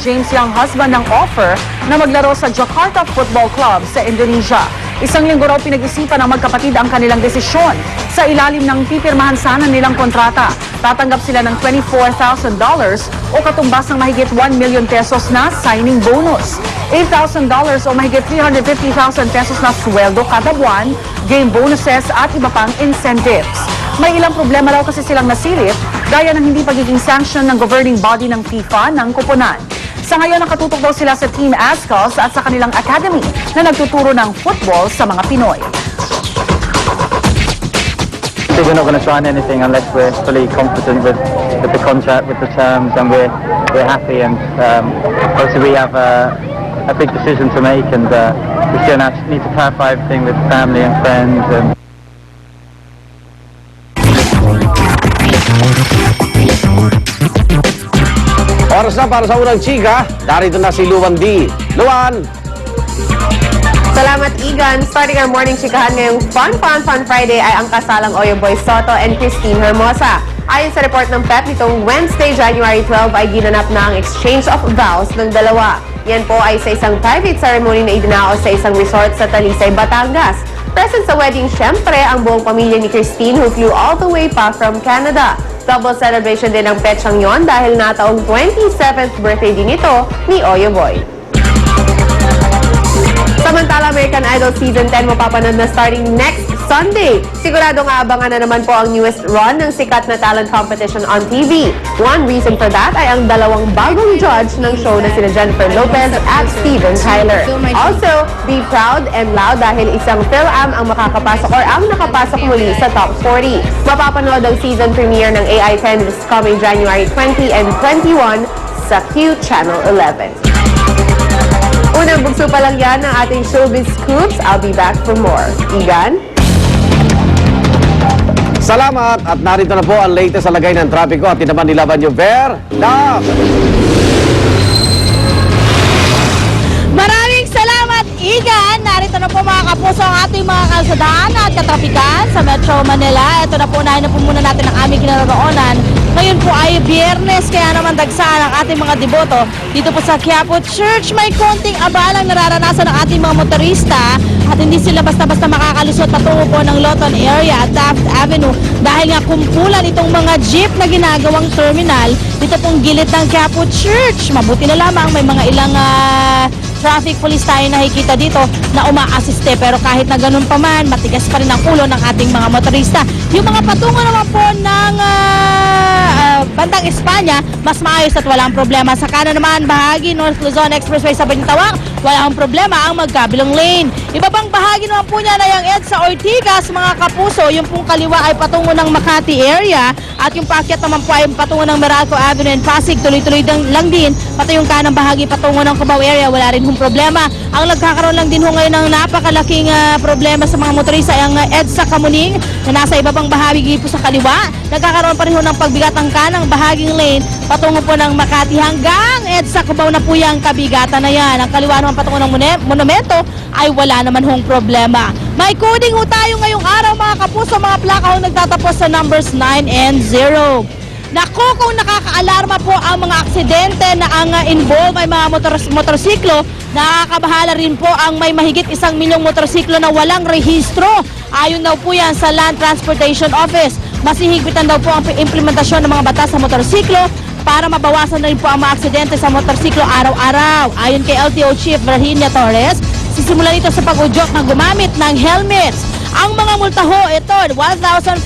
James Young husband ng offer na maglaro sa Jakarta Football Club sa Indonesia. Isang linggo raw pinag-isipan ng magkapatid ang kanilang desisyon. Sa ilalim ng pipirmahan sana nilang kontrata, tatanggap sila ng $24,000 o katumbas ng mahigit 1 million pesos na signing bonus. $8,000 o mahigit 350,000 pesos na sweldo kada buwan, game bonuses at iba pang incentives. May ilang problema raw kasi silang nasilip gaya ng hindi pagiging sanction ng governing body ng FIFA ng koponan. Sa ngayon, nakatutok daw sila sa Team Ascals at sa kanilang academy na nagtuturo ng football sa mga Pinoy. We're not going to sign anything unless we're fully confident with the contract, with the terms, and we're happy. And obviously we have a big decision to make, and we still need to clarify everything with family and friends. And oras na para sa unang chika. Narito na si Luan D. Luan! Salamat, Igan. Starting our morning chikahan ngayong Fun Friday ay ang kasalang Oyo Boy Soto and Christine Hermosa. Ayon sa report ng PEP, nitong Wednesday, January 12 ay ginanap na ang exchange of vows ng dalawa. Yan po ay sa isang private ceremony na idinaos sa isang resort sa Talisay, Batangas. Present sa wedding, syempre, ang buong pamilya ni Christine who flew all the way pa from Canada. Double celebration din ang petsang yon dahil nataong 27th birthday din ito ni Oyo Boy. Samantala, American Idol Season 10 mapapanood na starting next Sunday. Siguradong aabangan na naman po ang newest run ng sikat na talent competition on TV. One reason for that ay ang dalawang bagong judge ng show na sina Jennifer Lopez at Steven Tyler. Also, be proud and loud dahil isang PhilAm ang makakapasok or ang nakapasok muli sa top 40. Mapapanood ang season premiere ng AI10 this coming January 20 and 21 sa Q Channel 11. Unang bugso pa lang yan ng ating showbiz scoops. I'll be back for more. Igan? Salamat! At narito na po ang latest sa lagay ng trapiko at tinaman nilaban yung Ver Dam! Maraming salamat, Igan! Narito na po mga kapuso ang ating mga kalsadahan at katrapikan sa Metro Manila. Ito na po, unahin na po muna natin ang aming kinaroroonan. Ngayon po ay Biyernes, kaya naman dagsaan ang ating mga deboto. Dito po sa Quiapo Church, may konting abalang nararanasan ng ating mga motorista at hindi sila basta-basta makakalusot patungo po ng Loton area at Taft Avenue dahil nga kumpulan itong mga jeep na ginagawang terminal dito pong gilid ng Quiapo Church. Mabuti na lamang may mga ilang traffic police tayo nakikita dito na umaasiste, pero kahit na ganun pa man, matigas pa rin ang ulo ng ating mga motorista. Yung mga patungo naman po ng bandang Espanya, mas maayos at walang problema. Sa kanan naman, bahagi North Luzon Expressway sa Balintawak, walang problema ang magkabilang lane. Iba pang bahagi naman po niya na yung EDSA Ortigas, mga kapuso, yung pong kaliwa ay patungo ng Makati area at yung paakyat naman po ay patungo ng Meralco Avenue and Pasig, tuloy-tuloy lang din. Pati yung kanang bahagi patungo ng Cubao area, wala rin hong problema. Ang nagkakaroon lang din ho ngayon ng napakalaking problema sa mga motorista ay ang EDSA Kamuning na nasa iba pang bahagi po sa kaliwa. Nagkakaroon pa rin ho ng pagbigat ang kanang bahaging lane patungo po ng Makati hanggang EDSA Cubao na po yung kabigatan na yan. Ang kaliwa naman patungo ng monumento ay wala naman hong problema. May coding ho tayo ngayong araw mga kapuso, mga plaka ho nagtatapos sa numbers 9 and 0. Naku, kung nakakaalarma po ang mga aksidente na ang involve ay mga motorsiklo, nakakabahala rin po ang may mahigit 1 milyong motorsiklo na walang rehistro. Ayon daw po yan sa Land Transportation Office. Mas hihigpitan daw po ang implementasyon ng mga batas sa motorsiklo para mabawasan na rin po ang mga aksidente sa motorsiklo araw-araw. Ayon kay LTO Chief Virginia Torres, sisimulan ito sa pag-udyok na gumamit ng helmets. Ang mga multa ho, ito, 1,500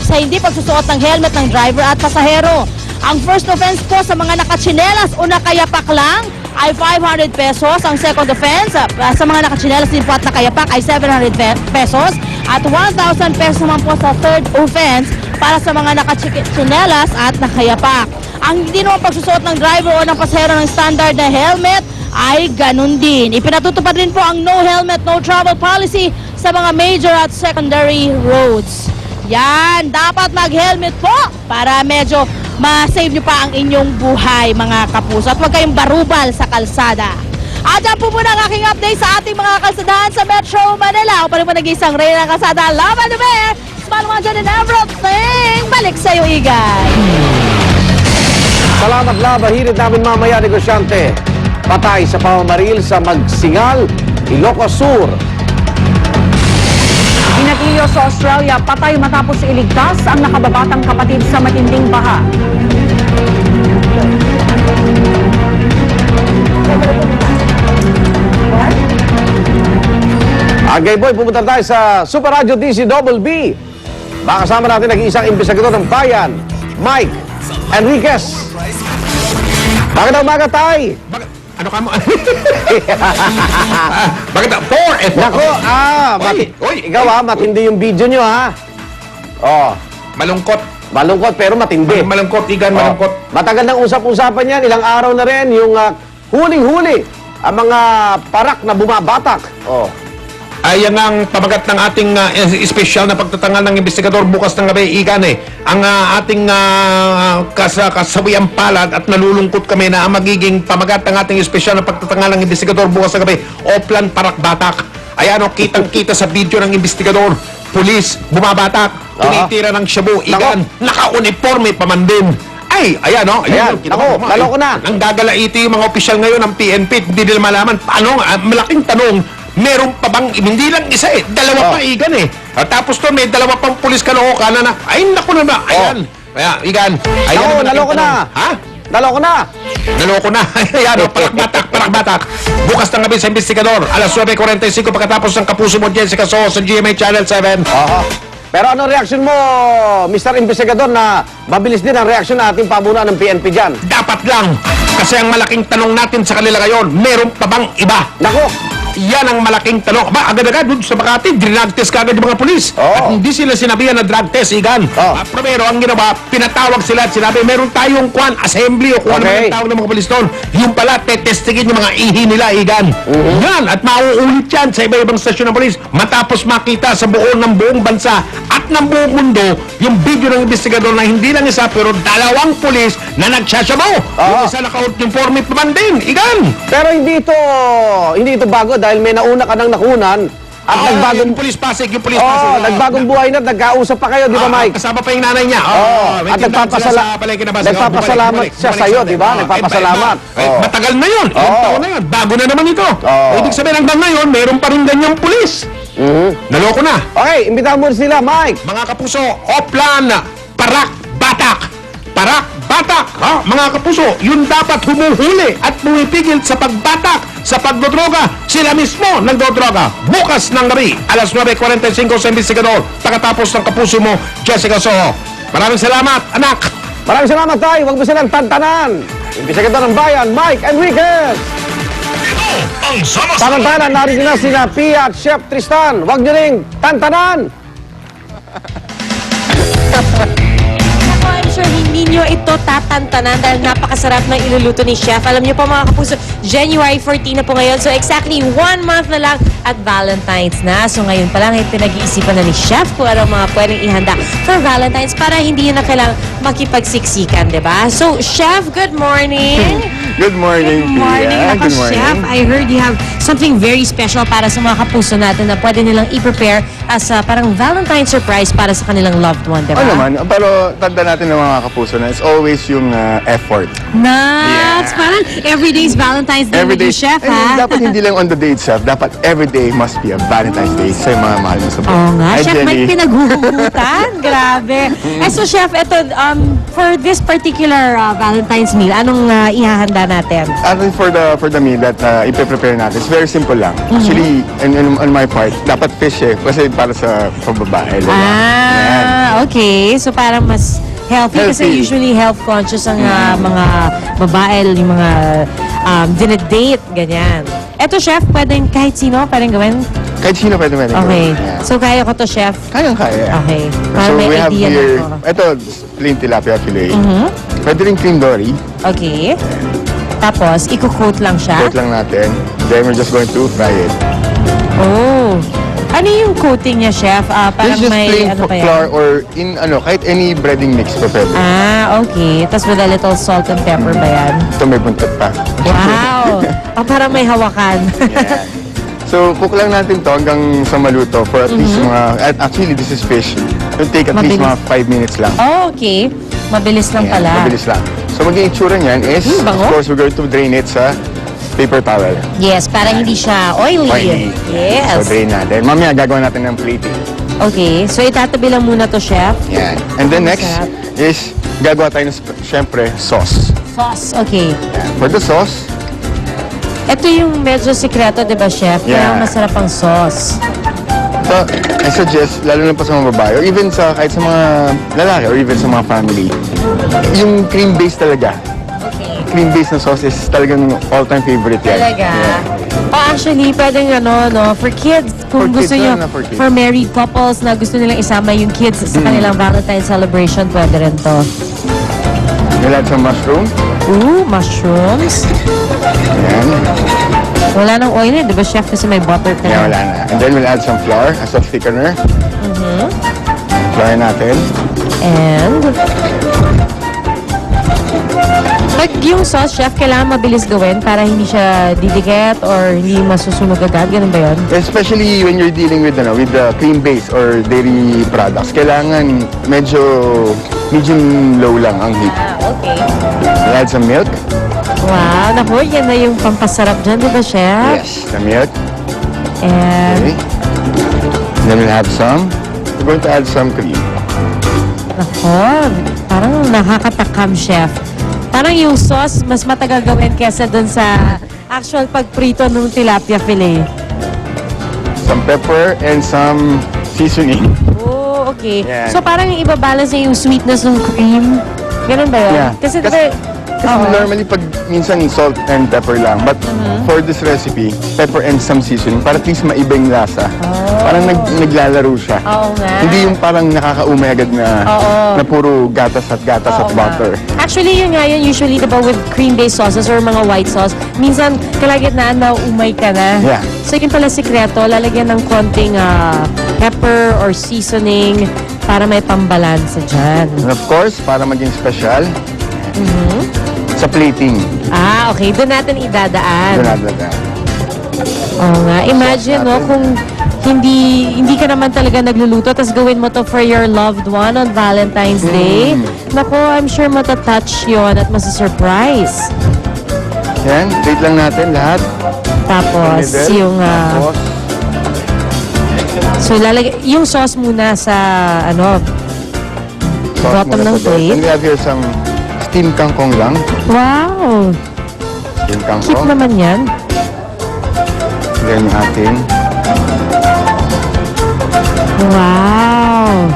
sa hindi pagsusuot ng helmet ng driver at pasahero. Ang first offense po sa mga nakatsinelas o nakayapak lang ay 500 pesos. Ang second offense sa mga nakatsinelas din po at nakayapak ay 700 pesos. At 1,000 pesos naman po sa third offense para sa mga nakatsinelas at nakayapak. Ang hindi naman pagsusuot ng driver o ng pasahero ng standard na helmet ay ganun din. Ipinatutupad rin po ang no helmet, no travel policy sa mga major at secondary roads. Yan, dapat mag-helmet po para medyo ma-save nyo pa ang inyong buhay mga kapuso at huwag kayong barubal sa kalsada. At yan po muna ang aking update sa ating mga kalsadahan sa Metro Manila. Ako pa rin po nag-iisang reyna ng kalsada, Lava de Bear, Small One and everything. Balik sa'yo, Igan. Salamat Lab, hirit namin mamaya, negosyante. Patay sa pamamaril sa Magsingal, Ilocos Sur. Inatilyo sa Australia, patay matapos iligtas ang nakababatang kapatid sa matinding baha. Agay boy, pumunta tayo sa Super Radio DCBB. Makasama natin nag-iisang investigador ng bayan, Mike Enriquez. Magandang umaga, tay. Ano ka mo? Bakit? 4 Nako, Oy, ikaw matindi yung video nyo Oh, Malungkot. malungkot pero matindi. Malungkot, Igan, Oh, malungkot. matagal nang usap-usapan yan, ilang araw na rin yung huling-huli ang mga parak na bumabatak. Oh. Ayan ang pamagat ng ating espesyal na pagtatangal ng investigador bukas ng gabi, Igan Ang ating kasawiang palad at nalulungkot kami na ang magiging pamagat ng ating espesyal na pagtatangal ng investigador bukas ng gabi, Oplan Parak-Batak. Ayan kitang-kita sa video ng investigador. Pulis, bumabatak, tumitira ng shabu, Igan, naka-uniforme pa man din. Ay, ayan Ayan, nako, lalo ko na. Ang gagalaiti yung mga opisyal ngayon ng PNP, hindi nila malaman paano, malaking tanong, meron pa bang, hindi lang isa dalawa pa, Igan tapos to may dalawa pang pulis Caloocan na ay, naku na ba, ayan. Kaya, Igan, ayan Nako, ang malaking naloko na. tanong. Ha? Naloko na. Naloko na. Ayan, parak-batak. Bukas ng gabi sa investigador, alas 9:45 pagkatapos ng Kapuso mo, Jessica So sa GMA Channel 7. Oo. Pero anong reaksyon mo, Mr. Investigador, na mabilis din ang reaksyon ng ating pamunuan ng PNP dyan? Dapat lang. Kasi ang malaking tanong natin sa kanila ngayon, meron pa bang iba? Nako, Yan ang malaking tanong. Ba, agad-agad doon sa Makati, drug test kagad yung mga pulis. Oo. At hindi sila sinabihan na drug test, Igan. Oo. Primero, ang ginawa, pinatawag sila at sinabi, meron tayong assembly o kung ano Okay. ang tawag ng mga pulis doon. Yung pala, tetestigin yung mga ihi nila, Igan. Yan, at mauulit yan sa iba-ibang stasyon ng pulis matapos makita sa buong bansa at ng buong mundo yung video ng investigador na hindi lang isa pero dalawang pulis na nagsasabaw. Yung isa naka-uniforme pa man din, Igan. pero hindi ito bago dahil may nauna ka ng nakunan at nagbagong yung pulis Pasig, yung pulis Pasig. nagbagong buhay na at nagkausap pa kayo, di ba, Mike? Kasama pa yung nanay niya. At May tindahan sila sa palengke na Pasig. nagpapasalamat Bumalik, siya bumalik, sa'yo, bumalik. di ba? Nagpapasalamat. Matagal na yun. Ilang taon na yun. Bago na naman ito. Ibig sabihin hanggang ngayon, meron pa rin ganyang pulis. Naloko na. Okay, imbitahan mo sila, Mike. Mga kapuso, Oplan, Parak-Batak. Parak-Batak, mga kapuso, yun dapat humuhuli at pumipigil sa pagbatak, sa pagdodroga. Sila mismo nagdodroga. Bukas ng gabi, alas 9:45 sa investigador, pagkatapos ng kapuso mo, Jessica Soho. Maraming salamat, anak. Maraming salamat, Tay. Huwag mo silang tantanan. Investigador ng bayan, Mike Enriquez. Ang Samantalan, narito na sina Pia at Chef Tristan. Huwag nyo ring tantanan. Ako, I'm sure hindi nyo ito tatantanan dahil napakasarap ng iluluto ni Chef. Alam nyo po mga kapuso, January 14 na po ngayon. So exactly 1 month na lang at Valentine's na. So ngayon pa lang ay pinag-iisipan na ni Chef kung ano mga pwedeng ihanda for Valentine's para hindi yun na kailangang makipagsiksikan, di ba? So Chef, good morning! Good morning, Good morning. Pia. Nako, Good morning. Chef, I heard you have something very special para sa mga kapuso natin na pwede nilang i-prepare as parang Valentine surprise para sa kanilang loved one, di ba? Oo naman, pero tanda natin ng mga kapuso na it's always yung effort. Nuts! Parang everyday's Valentine's Day with you, Chef, And ha? dapat hindi lang on the day itself, dapat every day must be a Valentine's Day sa mga mahal mo sa buhay. Oo nga, Ay, Chef, may Jenny. pinaghuhugutan. Grabe. So, Chef, ito, for this particular Valentine's meal, anong ihahanda natin? Actually, for the meal that ipe-prepare natin, it's very simple lang. Mm-hmm. Actually, on my part, dapat fish kasi para sa babae. Diba? Yan. Okay. So, parang mas healthy kasi Healthy. usually health conscious ang mga babae, yung mga dinedate, ganyan. Eto, Chef, pwedeng kahit sino, pwedeng gawin? Kahit sino pwede meron. Okay. Yan. So, kaya ko to, Chef. Kayang-kaya. Okay. So, Para may we have idea na here, ako. ito, plain tilapia fillet. Mhm. Pwede rin cream dory. Okay. Tapos, i-coat lang siya. Coat lang natin. Then we're just going to fry it. Oh. Ano yung coating niya, Chef? Parang This is just may plain ano pa yan? flour or in kahit any breading mix pa pwede. Okay. Tapos with a little salt and pepper ba yan? Ito may buntot pa. Wow! Parang may hawakan. Yan. So, cook lang natin to hanggang sa maluto for at least actually this is fish. It will take at least Mm-hmm. Mabilis. mga 5 minutes lang. Okay. Mabilis lang Yan, pala. Mabilis lang. So, So maging itsura niyan is, of bango. course, we're going to drain it sa paper towel. Yes, para hindi siya oily. Oily. So Yes. drain natin. Mamaya gagawa natin ng plating. Okay, so itatabi lang muna to, chef. Yan. And then next Masarap. is gagawa tayo ng, syempre, sauce. Sauce, okay. Yan. For the sauce, Ito yung medyo sikreto, di ba, chef? Kaya Yeah. masarap ang sauce. so, I suggest, lalo na pa sa mga babae, or even sa, kahit sa mga lalaki, or even sa mga family, yung cream base talaga. Okay. Cream base na sauce is talagang all-time favorite yan. Talaga? Yeah. Oh, actually, pwedeng for kids. Kung For gusto kids, nyo, lalo na for kids. for married couples na gusto nilang isama yung kids sa kanilang Valentine's celebration, pwede rin to. We'll add some mushroom. Ooh, mushrooms. Yan. Wala nang oil di ba, chef? Kasi may butter ka Yan, na. wala na. And then we'll add some flour as a thickener. Flour natin. And pag yung sauce, chef, kailangan mabilis gawin para hindi siya didikit or hindi masusunog agad. Ganun ba yun? Especially when you're dealing with the cream base or dairy products, kailangan medyo medium low lang ang heat. Okay. We'll add some milk. Wow, naku, yan na yung pampasarap dyan, di ba, chef? Yes, the milk. And, Okay. Then we'll add some. We're going to add some cream. naku, parang nakakatakam, chef. Parang yung sauce, mas matagal gawin kesa dun sa actual pagprito ng tilapia fillet. Some pepper and some seasoning. Oh, okay. Yan. So parang ibabalance niya yung sweetness ng cream. Ganun ba yun? Yeah. Kasi Kasi- diba, Kasi normally pag minsan salt and pepper lang. But for this recipe, pepper and some seasoning para at least maiba yung lasa. Parang naglalaro siya. Oo nga. Hindi yung parang nakakaumay agad na, Oo. na puro gatas at Oo nga. butter. Actually, yun nga yun, usually diba with cream-based sauces or mga white sauce, minsan kalagitnaan na umay ka na. Yeah. So yun pala sikreto, lalagyan ng konting pepper or seasoning para may pambalansa dyan. And of course, para maging special, sa plating. Ah, okay. Doon natin idadaan. Doon natin. Oo nga. Imagine, no, kung hindi ka naman talaga nagluluto, tapos gawin mo to for your loved one on Valentine's Day. Naku, I'm sure matatouch yun at masa-surprise. Yan, plate lang natin lahat. Tapos, Middle. yung, Tapos, so lalagay, yung sauce muna sa, sauce bottom muna ng sa bottom. plate. And we have here some steamed kangkong lang. Wow! Steamed Cute kangkong. naman yan. Then yung atin. Wow!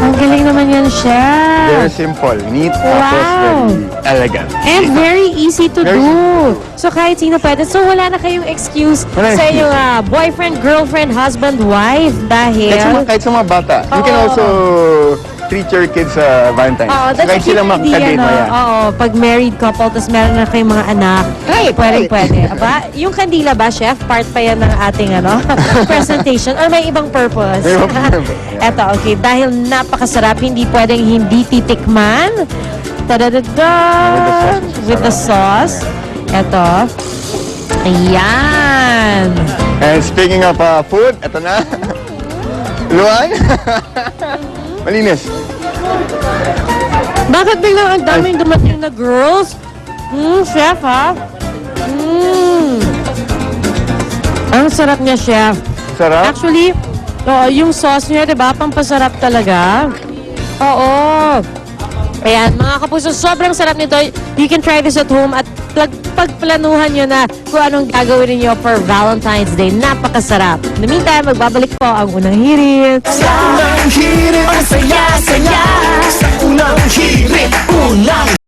Ang galing naman yan, Very chef. simple, neat, Wow. tapos very elegant. And very easy to Very do. So kahit sino pwede. So wala na kayong excuse Wala sa excuse. inyong boyfriend, girlfriend, husband, wife dahil... Kahit sa mga bata. You can Oo. also treat your kids sa Valentine's. Oo, that's kahit a cute sila idea, makakadate no? mo yan. Oo, pag married couple, tapos meron na kayong mga anak, pwede. Aba, yung kandila ba, chef? Part pa yan ng ating presentation? Or may ibang purpose? May ibang purpose, yeah. Eto, okay. Dahil napakasarap, hindi pwedeng hindi titikman. Tadadada! With the sauce. Eto. Ayan. And speaking of food, eto na. Luan? Malinis. Bakit biglang ang daming dumating na girls? Chef, ha? Ang sarap niya, chef. Sarap. Actually, yung sauce niya, di ba, pampasarap talaga. Oo. Ayan, mga kapuso, sobrang sarap nito. You can try this at home at pagplanuhan nyo na kung anong gagawin niyo for Valentine's Day. Napakasarap. In the meantime, magbabalik po ang unang hirit. Unang hirit, ang saya